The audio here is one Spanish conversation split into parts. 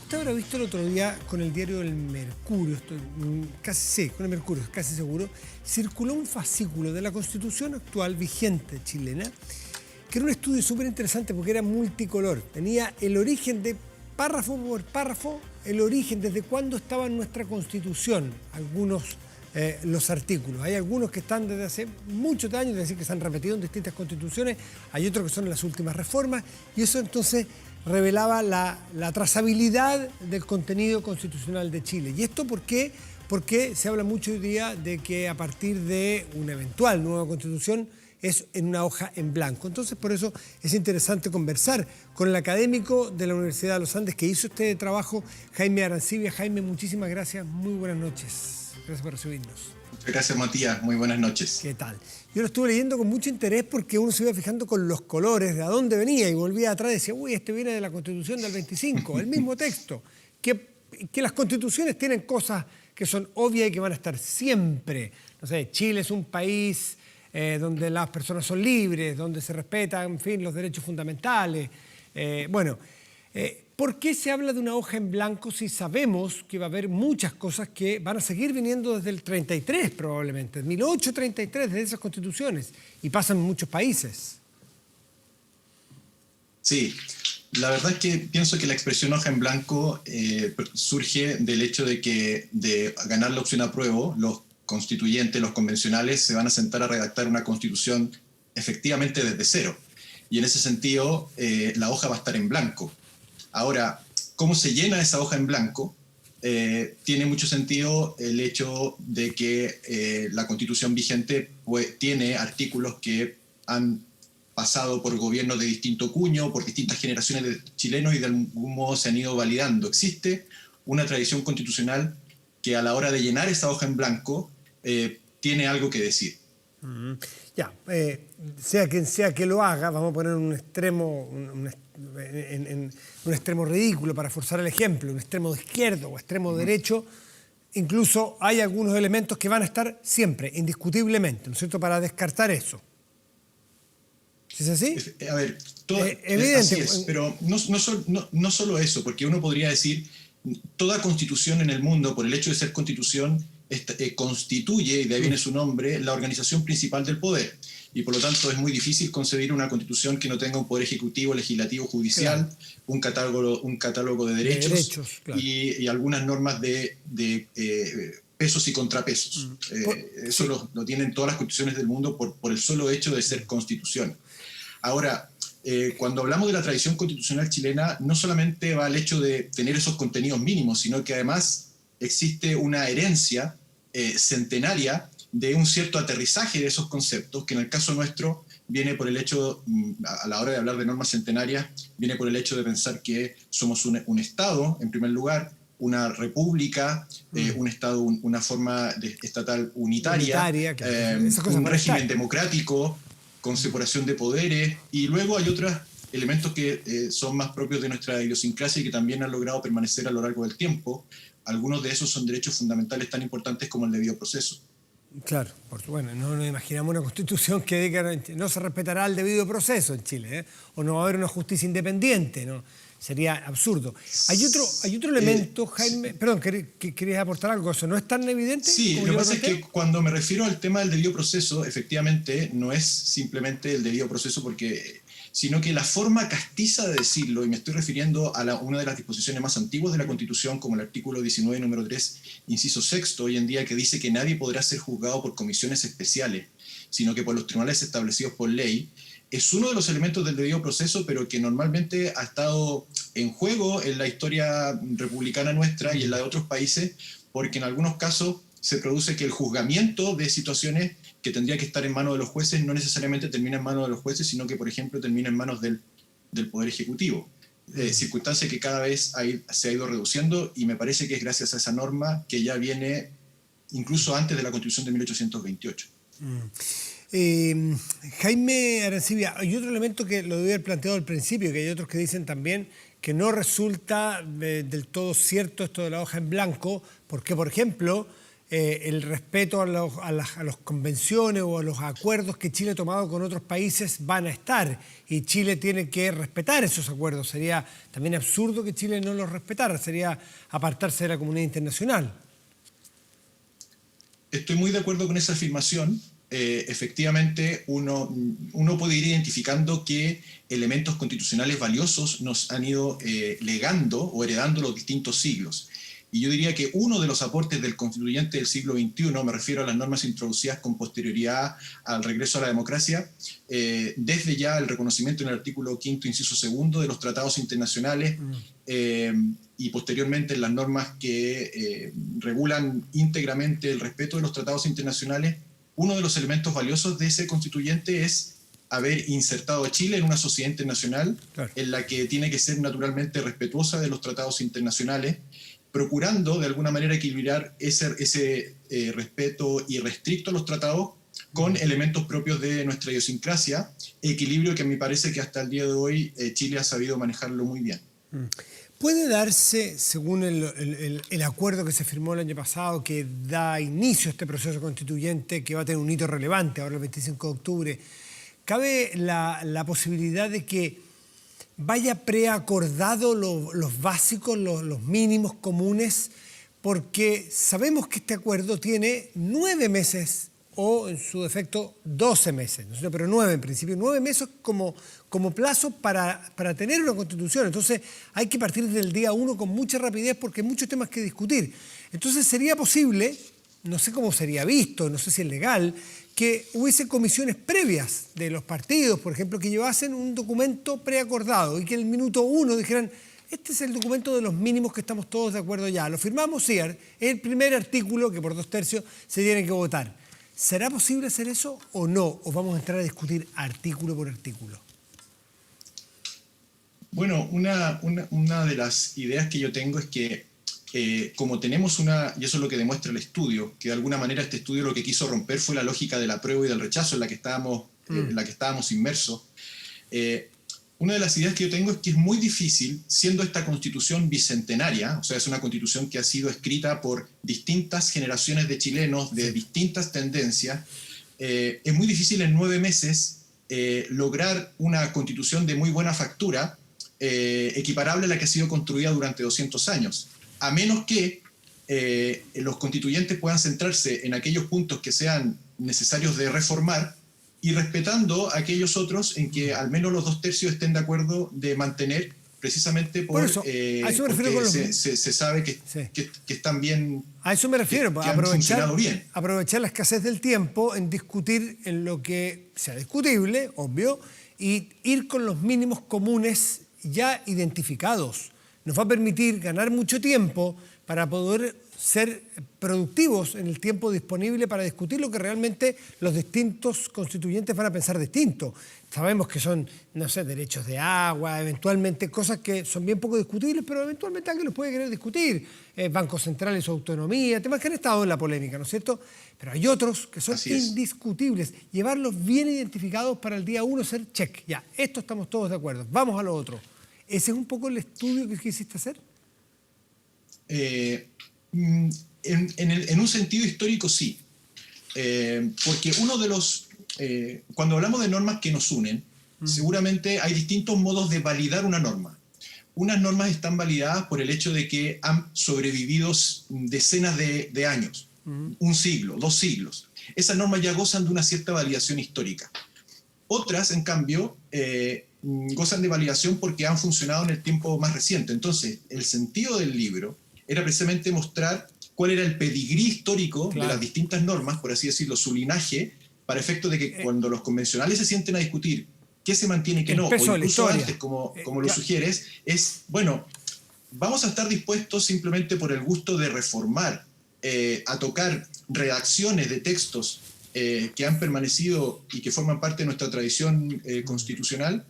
usted habrá visto el otro día con el diario El Mercurio, con El Mercurio, casi seguro, circuló un fascículo de la Constitución actual vigente chilena, que era un estudio súper interesante porque era multicolor. Tenía el origen de párrafo por párrafo, el origen desde cuándo estaba en nuestra Constitución, los artículos. Hay algunos que están desde hace muchos años, es decir, que se han repetido en distintas constituciones, hay otros que son en las últimas reformas, y eso entonces revelaba la trazabilidad del contenido constitucional de Chile. ¿Y esto por qué? Porque se habla mucho hoy día de que a partir de una eventual nueva constitución es en una hoja en blanco. Entonces, por eso es interesante conversar con el académico de la Universidad de los Andes que hizo este trabajo, Jaime Arancibia. Jaime, muchísimas gracias, muy buenas noches. Gracias por recibirnos. Muchas gracias, Matías. Muy buenas noches. ¿Qué tal? Yo lo estuve leyendo con mucho interés porque uno se iba fijando con los colores, de a dónde venía, y volvía atrás y decía, uy, este viene de la Constitución del 25, el mismo texto. Que las constituciones tienen cosas que son obvias y que van a estar siempre. No sé, Chile es un país donde las personas son libres, donde se respetan, en fin, los derechos fundamentales. ¿Por qué se habla de una hoja en blanco si sabemos que va a haber muchas cosas que van a seguir viniendo desde el 33 probablemente, 1833, desde esas constituciones, y pasan en muchos países? Sí, la verdad es que pienso que la expresión hoja en blanco surge del hecho de que de ganar la opción apruebo, los constituyentes, los convencionales, se van a sentar a redactar una constitución efectivamente desde cero. Y en ese sentido, la hoja va a estar en blanco. Ahora, ¿cómo se llena esa hoja en blanco? Tiene mucho sentido el hecho de que la Constitución vigente tiene artículos que han pasado por gobiernos de distinto cuño, por distintas generaciones de chilenos y de algún modo se han ido validando. Existe una tradición constitucional que a la hora de llenar esa hoja en blanco tiene algo que decir. Sea quien sea que lo haga, vamos a poner un extremo, en un extremo ridículo para forzar el ejemplo, un extremo de izquierda o extremo derecho, incluso hay algunos elementos que van a estar siempre, indiscutiblemente, ¿no es cierto?, para descartar eso. ¿Es así? A ver, evidente. Así es, pero no solo eso, porque uno podría decir, toda constitución en el mundo, por el hecho de ser constitución, constituye, y de ahí viene su nombre, la organización principal del poder. Y por lo tanto es muy difícil concebir una constitución que no tenga un poder ejecutivo, legislativo, judicial, claro, un catálogo de derechos, claro, y algunas normas de pesos y contrapesos. Eso lo tienen todas las constituciones del mundo por el solo hecho de ser constitución. Ahora, cuando hablamos de la tradición constitucional chilena, no solamente va al hecho de tener esos contenidos mínimos, sino que además existe una herencia centenaria de un cierto aterrizaje de esos conceptos, que en el caso nuestro viene por el hecho, a la hora de hablar de normas centenarias, viene por el hecho de pensar que somos un Estado, en primer lugar, una república, un Estado, una forma estatal unitaria, claro, un régimen democrático, con separación de poderes, y luego hay otros elementos que son más propios de nuestra idiosincrasia y que también han logrado permanecer a lo largo del tiempo. Algunos de esos son derechos fundamentales tan importantes como el debido proceso. Claro, bueno, no nos imaginamos una constitución que diga que no se respetará el debido proceso en Chile, o no va a haber una justicia independiente, ¿no? Sería absurdo. Hay otro elemento, Jaime, perdón, ¿querías aportar algo? ¿Eso no es tan evidente? Sí, lo que pasa es que cuando me refiero al tema del debido proceso, efectivamente no es simplemente el debido proceso sino que la forma castiza de decirlo, y me estoy refiriendo a una de las disposiciones más antiguas de la Constitución, como el artículo 19, número 3, inciso 6, hoy en día, que dice que nadie podrá ser juzgado por comisiones especiales, sino que por los tribunales establecidos por ley, es uno de los elementos del debido proceso, pero que normalmente ha estado en juego en la historia republicana nuestra y en la de otros países, porque en algunos casos se produce que el juzgamiento de situaciones que tendría que estar en manos de los jueces no necesariamente termina en manos de los jueces, sino que, por ejemplo, termina en manos del Poder Ejecutivo. Circunstancia que cada vez se ha ido reduciendo, y me parece que es gracias a esa norma que ya viene incluso antes de la Constitución de 1828. Jaime Arancibia, hay otro elemento que lo debí haber planteado al principio, que hay otros que dicen también que no resulta del todo cierto esto de la hoja en blanco, porque, por ejemplo, el respeto a las convenciones o a los acuerdos que Chile ha tomado con otros países van a estar, y Chile tiene que respetar esos acuerdos. Sería también absurdo que Chile no los respetara, sería apartarse de la comunidad internacional. Estoy muy de acuerdo con esa afirmación. Efectivamente, uno puede ir identificando qué elementos constitucionales valiosos nos han ido legando o heredando los distintos siglos. Y yo diría que uno de los aportes del constituyente del siglo XXI, me refiero a las normas introducidas con posterioridad al regreso a la democracia, desde ya el reconocimiento en el artículo 5º, inciso 2 de los tratados internacionales, y posteriormente en las normas que regulan íntegramente el respeto de los tratados internacionales. Uno de los elementos valiosos de ese constituyente es haber insertado a Chile en una sociedad internacional, claro, en la que tiene que ser naturalmente respetuosa de los tratados internacionales, procurando de alguna manera equilibrar ese respeto irrestricto a los tratados con elementos propios de nuestra idiosincrasia, equilibrio que me parece que hasta el día de hoy Chile ha sabido manejarlo muy bien. ¿Puede darse, según el acuerdo que se firmó el año pasado, que da inicio a este proceso constituyente, que va a tener un hito relevante ahora el 25 de octubre, cabe la posibilidad de que vaya preacordado los básicos, los mínimos comunes, porque sabemos que este acuerdo tiene 9 meses o en su defecto 12 meses, ¿no sé? Pero 9 en principio, 9 meses como plazo para tener una constitución. Entonces hay que partir del día 1 con mucha rapidez porque hay muchos temas que discutir. Entonces sería posible, no sé cómo sería visto, no sé si es legal, que hubiese comisiones previas de los partidos, por ejemplo, que llevasen un documento preacordado y que en el minuto 1 dijeran: este es el documento de los mínimos que estamos todos de acuerdo ya, lo firmamos, sí, es el primer artículo que por 2/3 se tiene que votar. ¿Será posible hacer eso o no? ¿O vamos a entrar a discutir artículo por artículo? Bueno, una de las ideas que yo tengo es que como tenemos y eso es lo que demuestra el estudio, que de alguna manera este estudio lo que quiso romper fue la lógica del apruebo y del rechazo en la que estábamos inmersos. Una de las ideas que yo tengo es que es muy difícil, siendo esta constitución bicentenaria, o sea, es una constitución que ha sido escrita por distintas generaciones de chilenos de distintas tendencias, es muy difícil en 9 meses lograr una constitución de muy buena factura, equiparable a la que ha sido construida durante 200 años. A menos que los constituyentes puedan centrarse en aquellos puntos que sean necesarios de reformar y respetando aquellos otros en que al menos los 2/3 estén de acuerdo de mantener, precisamente por eso, a eso me refiero porque se sabe que están bien. A eso me refiero, que han funcionado bien. Aprovechar la escasez del tiempo en discutir en lo que sea discutible, obvio, y ir con los mínimos comunes ya identificados. Nos va a permitir ganar mucho tiempo para poder ser productivos en el tiempo disponible para discutir lo que realmente los distintos constituyentes van a pensar distinto. Sabemos que son, no sé, derechos de agua, eventualmente cosas que son bien poco discutibles, pero eventualmente alguien los puede querer discutir. Bancos centrales, su autonomía, temas que han estado en la polémica, ¿no es cierto? Pero hay otros que son indiscutibles. Llevarlos bien identificados para el día 1, ser check. Ya, esto estamos todos de acuerdo. Vamos a lo otro. ¿Ese es un poco el estudio que quisiste hacer? En un sentido histórico, sí. Porque uno de los... cuando hablamos de normas que nos unen, seguramente hay distintos modos de validar una norma. Unas normas están validadas por el hecho de que han sobrevivido decenas de años, un siglo, 2 siglos. Esas normas ya gozan de una cierta validación histórica. Otras, en cambio, gozan de validación porque han funcionado en el tiempo más reciente. Entonces, el sentido del libro era precisamente mostrar cuál era el pedigrí histórico de las distintas normas, por así decirlo, su linaje, para efecto de que cuando los convencionales se sienten a discutir qué se mantiene y qué no, o incluso antes, como lo sugieres, es, bueno, vamos a estar dispuestos simplemente por el gusto de reformar, a tocar redacciones de textos que han permanecido y que forman parte de nuestra tradición constitucional.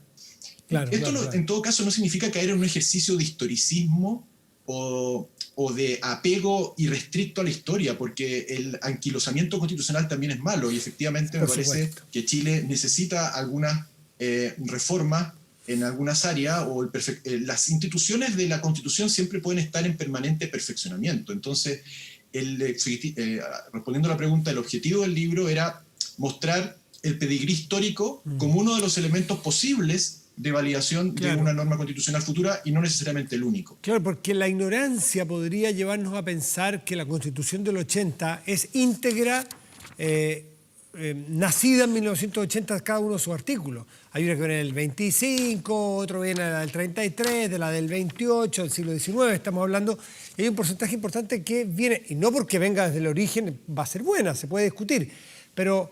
Esto en todo caso no significa caer en un ejercicio de historicismo o de apego irrestricto a la historia, porque el anquilosamiento constitucional también es malo y efectivamente me parece que Chile necesita algunas reformas en algunas áreas, o las instituciones de la Constitución siempre pueden estar en permanente perfeccionamiento. Entonces, respondiendo a la pregunta, el objetivo del libro era mostrar el pedigrí histórico como uno de los elementos posibles de validación de una norma constitucional futura y no necesariamente el único. Claro, porque la ignorancia podría llevarnos a pensar que la Constitución del 80 es íntegra, nacida en 1980 cada uno de sus artículos. Hay una que viene del 25, otro viene de la del 33, de la del 28, del siglo XIX, estamos hablando. Y hay un porcentaje importante que viene, y no porque venga desde el origen va a ser buena, se puede discutir, pero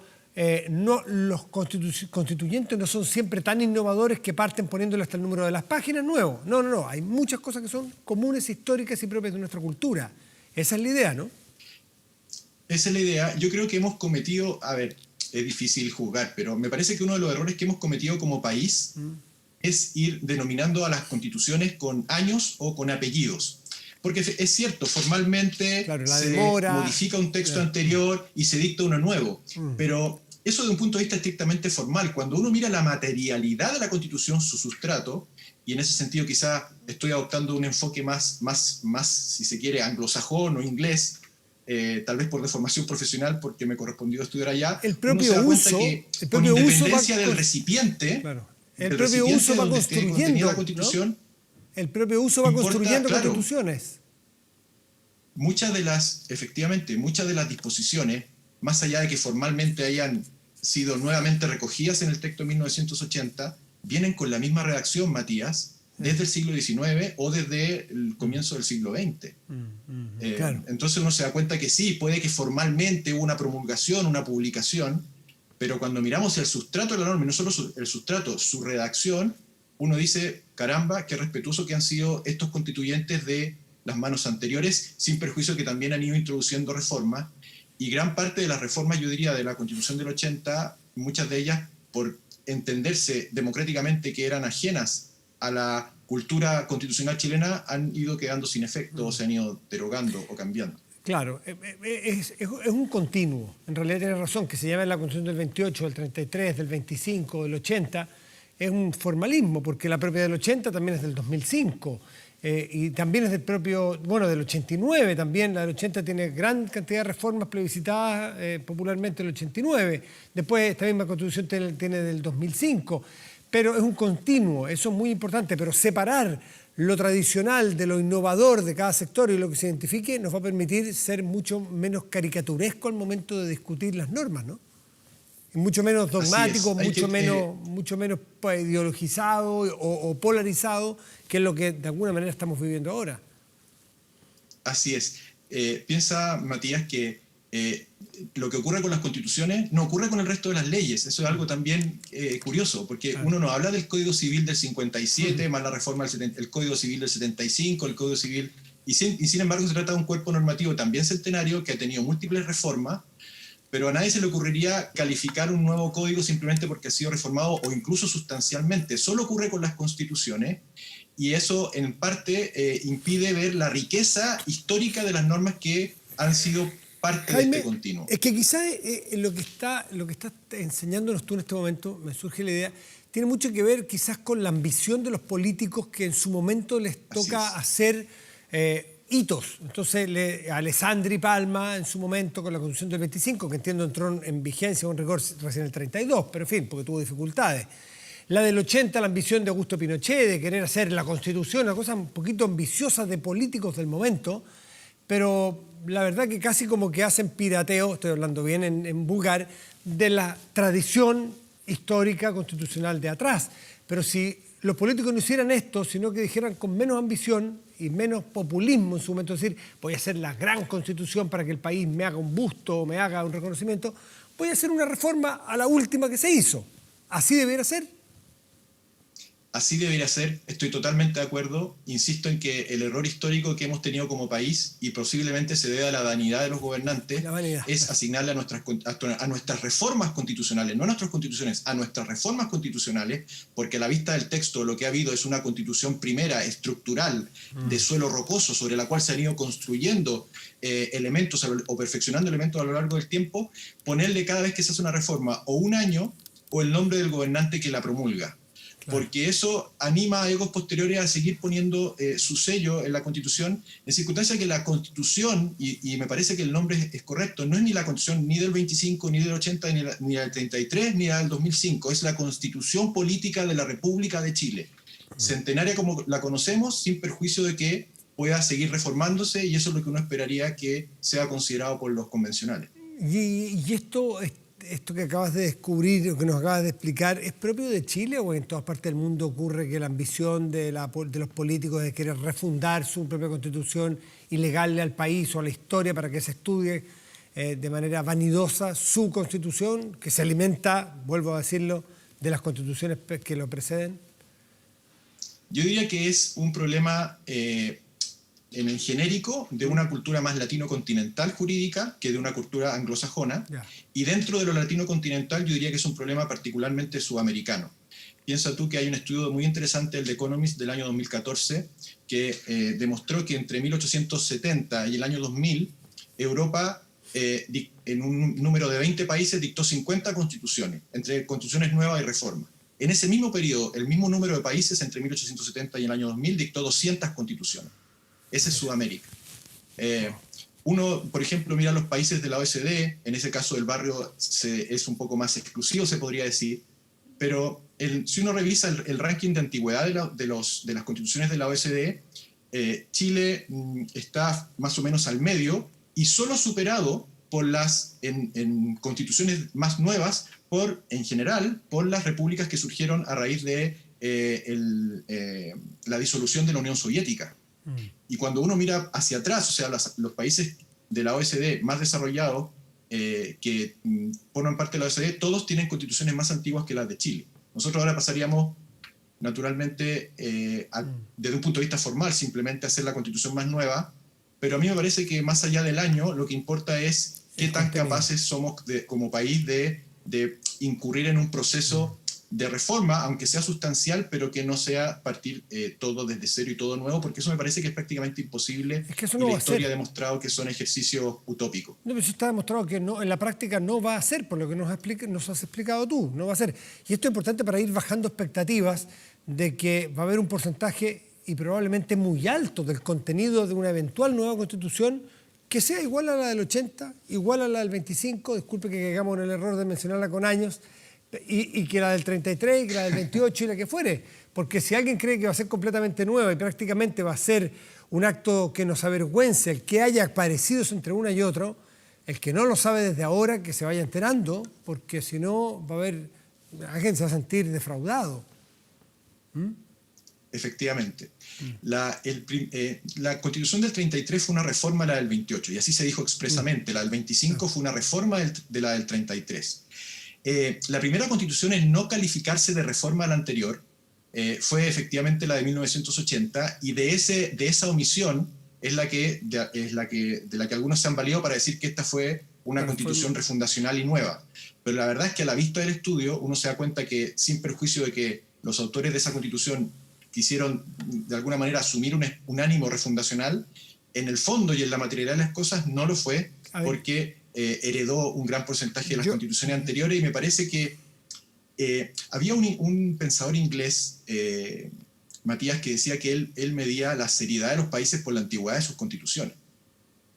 no, los constituyentes no son siempre tan innovadores que parten poniéndole hasta el número de las páginas nuevo. No, hay muchas cosas que son comunes, históricas y propias de nuestra cultura. Esa es la idea, ¿no? Esa es la idea. Yo creo que hemos cometido, es difícil juzgar, pero me parece que uno de los errores que hemos cometido como país es ir denominando a las constituciones con años o con apellidos. Porque es cierto, formalmente se modifica un texto anterior y se dicta uno nuevo, pero eso de un punto de vista estrictamente formal. Cuando uno mira la materialidad de la Constitución, su sustrato, y en ese sentido quizá estoy adoptando un enfoque más, si se quiere, anglosajón o inglés, tal vez por deformación profesional, porque me correspondió estudiar allá, el propio uso, con independencia del recipiente, el propio uso va construyendo la Constitución, ¿no? El propio uso va construyendo constituciones. Muchas de las disposiciones, más allá de que formalmente hayan sido nuevamente recogidas en el texto de 1980, vienen con la misma redacción, Matías, desde el siglo XIX o desde el comienzo del siglo XX. Entonces uno se da cuenta que sí, puede que formalmente hubo una promulgación, una publicación, pero cuando miramos el sustrato de la norma, y no solo el sustrato, su redacción, uno dice, caramba, qué respetuoso que han sido estos constituyentes de las manos anteriores, sin perjuicio que también han ido introduciendo reformas, y gran parte de las reformas, yo diría, de la Constitución del 80, muchas de ellas, por entenderse democráticamente que eran ajenas a la cultura constitucional chilena, han ido quedando sin efecto, o se han ido derogando o cambiando. Claro, es un continuo. En realidad tiene razón, que se llama la Constitución del 28, del 33, del 25, del 80, es un formalismo, porque la propia del 80 también es del 2005, y también es del propio, del 89 también. La del 80 tiene gran cantidad de reformas plebiscitadas popularmente el 89. Después esta misma Constitución tiene del 2005. Pero es un continuo, eso es muy importante, pero separar lo tradicional de lo innovador de cada sector y lo que se identifique nos va a permitir ser mucho menos caricaturesco al momento de discutir las normas, ¿no? Y mucho menos dogmático, mucho menos ideologizado o polarizado, que es lo que de alguna manera estamos viviendo ahora. Así es. Piensa, Matías, que lo que ocurre con las constituciones no ocurre con el resto de las leyes. Eso es algo también curioso, porque uno nos habla del Código Civil del 57, más la reforma del Código Civil del 75, el Código Civil, y sin embargo se trata de un cuerpo normativo también centenario que ha tenido múltiples reformas, pero a nadie se le ocurriría calificar un nuevo código simplemente porque ha sido reformado o incluso sustancialmente. Solo ocurre con las constituciones, y eso en parte impide ver la riqueza histórica de las normas que han sido parte de este continuo. Es que quizás lo que estás enseñándonos tú en este momento, me surge la idea, tiene mucho que ver quizás con la ambición de los políticos que en su momento les toca hacer hitos. Entonces, Alessandri Palma en su momento con la Constitución del 25, que entiendo entró en vigencia con rigor recién el 32, pero en fin, porque tuvo dificultades. La del 80, la ambición de Augusto Pinochet de querer hacer la Constitución, una cosa un poquito ambiciosa de políticos del momento, pero la verdad que casi como que hacen pirateo, estoy hablando bien en vulgar, de la tradición histórica constitucional de atrás. Pero si los políticos no hicieran esto, sino que dijeran con menos ambición y menos populismo en su momento, decir, voy a hacer la gran constitución para que el país me haga un busto, me haga un reconocimiento, voy a hacer una reforma a la última que se hizo. ¿Así debiera ser? Así debería ser, estoy totalmente de acuerdo. Insisto en que el error histórico que hemos tenido como país, y posiblemente se debe a la vanidad de los gobernantes, es asignarle a nuestras reformas constitucionales, no a nuestras constituciones, a nuestras reformas constitucionales, porque a la vista del texto lo que ha habido es una constitución primera, estructural, de suelo rocoso, sobre la cual se han ido construyendo elementos o perfeccionando elementos a lo largo del tiempo. Ponerle cada vez que se hace una reforma o un año o el nombre del gobernante que la promulga. porque eso anima a egos posteriores a seguir poniendo su sello en la Constitución, en circunstancia que la Constitución, y me parece que el nombre es correcto, no es ni la Constitución ni del 25, ni del 80, ni del 33, ni la del 2005, es la Constitución Política de la República de Chile, centenaria como la conocemos, sin perjuicio de que pueda seguir reformándose, y eso es lo que uno esperaría que sea considerado por los convencionales. ¿Y esto que acabas de descubrir, o que nos acabas de explicar, es propio de Chile o en todas partes del mundo ocurre que la ambición de los políticos de querer refundar su propia constitución y legarle al país o a la historia para que se estudie de manera vanidosa su constitución, que se alimenta, vuelvo a decirlo, de las constituciones que lo preceden? Yo diría que es un problema en el genérico de una cultura más latino-continental jurídica que de una cultura anglosajona. Y dentro de lo latino-continental yo diría que es un problema particularmente sudamericano. Piensa tú que hay un estudio muy interesante, el de Economist del año 2014, que demostró que entre 1870 y el año 2000, Europa, en un número de 20 países, dictó 50 constituciones, entre constituciones nuevas y reformas. En ese mismo periodo, el mismo número de países, entre 1870 y el año 2000, dictó 200 constituciones. Ese es Sudamérica. Uno, por ejemplo, mira los países de la OECD, en ese caso el barrio es un poco más exclusivo, se podría decir, pero si uno revisa el ranking de antigüedad de las constituciones de la OECD, Chile está más o menos al medio y solo superado por en constituciones más nuevas, en general, por las repúblicas que surgieron a raíz de la disolución de la Unión Soviética. Y cuando uno mira hacia atrás, o sea, los países de la OECD más desarrollados que forman parte de la OECD, todos tienen constituciones más antiguas que las de Chile. Nosotros ahora pasaríamos, naturalmente, desde un punto de vista formal, simplemente a hacer la constitución más nueva, pero a mí me parece que más allá del año, lo que importa es qué tan capaces somos como país de incurrir en un proceso de reforma, aunque sea sustancial, pero que no sea partir todo desde cero y todo nuevo, porque eso me parece que es prácticamente imposible. Es que eso y no la va a ser. historia ha demostrado que son ejercicios utópicos. No, pero eso está demostrado que no, en la práctica no va a ser, por lo que nos has explicado tú, no va a ser. Y esto es importante para ir bajando expectativas de que va a haber un porcentaje, y probablemente muy alto, del contenido de una eventual nueva constitución que sea igual a la del 80, igual a la del 25, disculpe que caigamos en el error de mencionarla con años, y que la del 33, y que la del 28 y la que fuere. Porque si alguien cree que va a ser completamente nueva y prácticamente va a ser un acto que nos avergüence el que haya parecidos entre una y otra, el que no lo sabe desde ahora, que se vaya enterando, porque si no va a haber, alguien se va a sentir defraudado. Efectivamente. La Constitución del 33 fue una reforma de la del 28, y así se dijo expresamente. La del 25 fue una reforma de la del 33. La primera Constitución en no calificarse de reforma a la anterior fue efectivamente la de 1980, y de esa omisión es de la que algunos se han valido para decir que esta fue una constitución refundacional y nueva. Pero la verdad es que a la vista del estudio uno se da cuenta que, sin perjuicio de que los autores de esa constitución quisieron de alguna manera asumir un ánimo refundacional, en el fondo y en la materialidad de las cosas no lo fue, porque heredó un gran porcentaje de las constituciones anteriores. Y me parece que había un pensador inglés, Matías, que decía que él medía la seriedad de los países por la antigüedad de sus constituciones.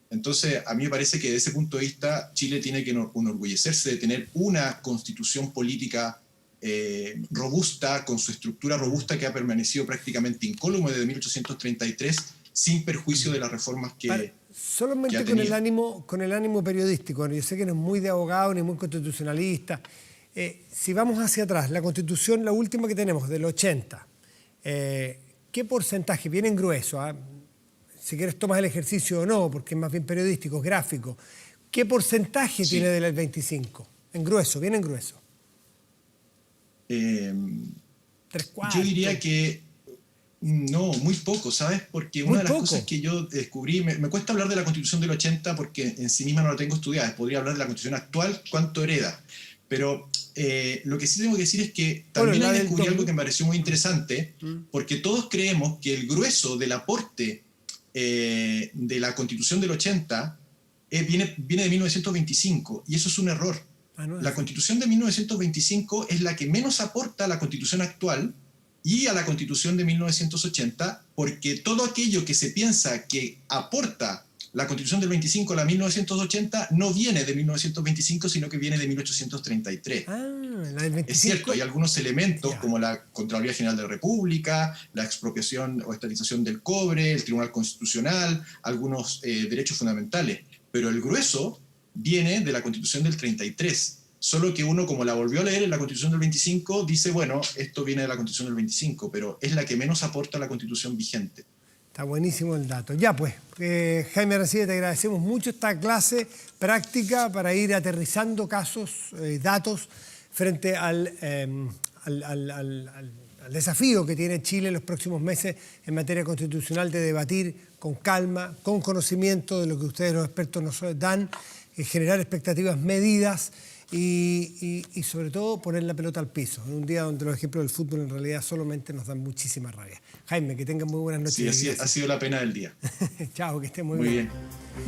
Entonces, a mí me parece que desde ese punto de vista Chile tiene que enorgullecerse de tener una constitución política robusta, con su estructura robusta, que ha permanecido prácticamente incólume desde 1833, sin perjuicio de las reformas que solamente que ha con el ánimo periodístico. Yo sé que no es muy de abogado ni muy constitucionalista. Si vamos hacia atrás, la Constitución, la última que tenemos, del 80, ¿qué porcentaje? Bien en grueso, si quieres tomas el ejercicio o no, porque es más bien periodístico, es gráfico. ¿Qué porcentaje tiene del 25? En grueso, bien en grueso. 3/4. Yo diría que no, muy poco, ¿sabes? Porque una de las cosas que yo descubrí, me cuesta hablar de la Constitución del 80 porque en sí misma no la tengo estudiada. Podría hablar de la Constitución actual, cuánto hereda. Pero lo que sí tengo que decir es que también descubrí algo que me pareció muy interesante, porque todos creemos que el grueso del aporte de la Constitución del 80 viene de 1925, y eso es un error. La Constitución de 1925 es la que menos aporta a la Constitución actual, y a la Constitución de 1980, porque todo aquello que se piensa que aporta la Constitución del 25 a la 1980 no viene de 1925, sino que viene de 1833. Ah, la del 25. Es cierto, hay algunos elementos Ya. como la Contraloría General de la República, la expropiación o estatización del cobre, el Tribunal Constitucional, algunos derechos fundamentales, pero el grueso viene de la Constitución del 33. Solo que uno, como la volvió a leer en la Constitución del 25, dice, bueno, esto viene de la Constitución del 25, pero es la que menos aporta a la Constitución vigente. Está buenísimo el dato. Ya pues, Jaime Arancibia, te agradecemos mucho esta clase práctica para ir aterrizando casos, datos, frente al desafío que tiene Chile en los próximos meses en materia constitucional de debatir con calma, con conocimiento de lo que ustedes los expertos nos dan, generar expectativas medidas y sobre todo poner la pelota al piso, en un día donde los ejemplos del fútbol en realidad solamente nos dan muchísima rabia. Jaime, que tengan muy buenas noches. Sí, ha sido la pena del día. Chao, que estén muy Muy bien. bien.